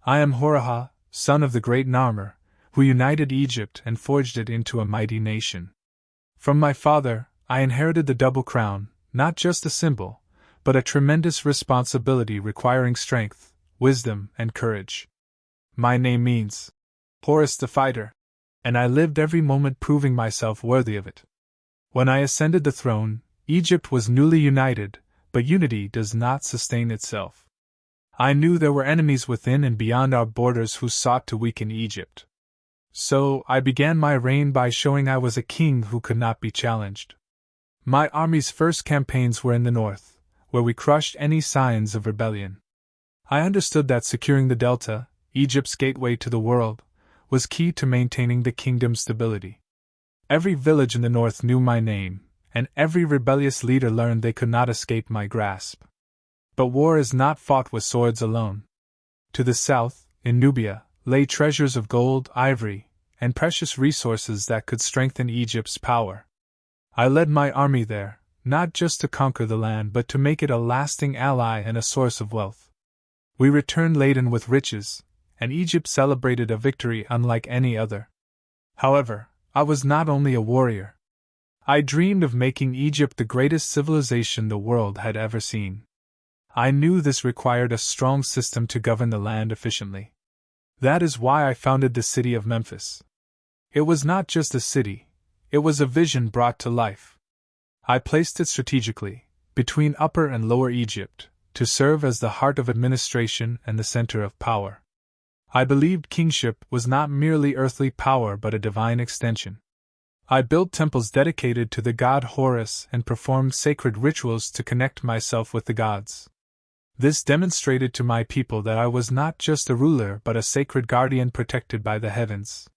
I am Hor-Aha, son of the great Narmer, who united Egypt and forged it into a mighty nation. From my father, I inherited the double crown, not just a symbol, but a tremendous responsibility requiring strength, wisdom, and courage. My name means Horus the Fighter, and I lived every moment proving myself worthy of it. When I ascended the throne, Egypt was newly united, but unity does not sustain itself. I knew there were enemies within and beyond our borders who sought to weaken Egypt. So, I began my reign by showing I was a king who could not be challenged. My army's first campaigns were in the north, where we crushed any signs of rebellion. I understood that securing the Delta, Egypt's gateway to the world, was key to maintaining the kingdom's stability. Every village in the north knew my name, and every rebellious leader learned they could not escape my grasp. But war is not fought with swords alone. To the south, in Nubia, lay treasures of gold, ivory, and precious resources that could strengthen Egypt's power. I led my army there, not just to conquer the land but to make it a lasting ally and a source of wealth. We returned laden with riches, and Egypt celebrated a victory unlike any other. However, I was not only a warrior. I dreamed of making Egypt the greatest civilization the world had ever seen. I knew this required a strong system to govern the land efficiently. That is why I founded the city of Memphis. It was not just a city, it was a vision brought to life. I placed it strategically, between Upper and Lower Egypt, to serve as the heart of administration and the center of power. I believed kingship was not merely earthly power but a divine extension. I built temples dedicated to the god Horus and performed sacred rituals to connect myself with the gods. This demonstrated to my people that I was not just a ruler but a sacred guardian protected by the heavens.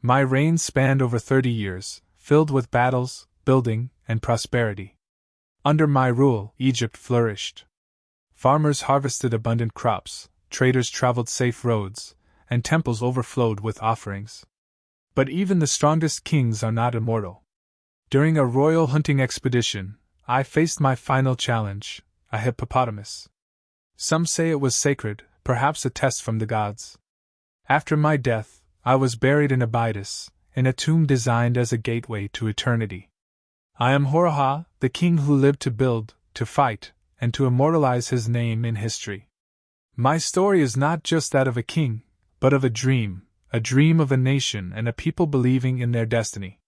My reign spanned over 30 years, filled with battles, building, and prosperity. Under my rule, Egypt flourished. Farmers harvested abundant crops, traders traveled safe roads, and temples overflowed with offerings. But even the strongest kings are not immortal. During a royal hunting expedition, I faced my final challenge, a hippopotamus. Some say it was sacred, perhaps a test from the gods. After my death, I was buried in Abydos, in a tomb designed as a gateway to eternity. I am Hor-Aha, the king who lived to build, to fight, and to immortalize his name in history. My story is not just that of a king, but of a dream of a nation and a people believing in their destiny.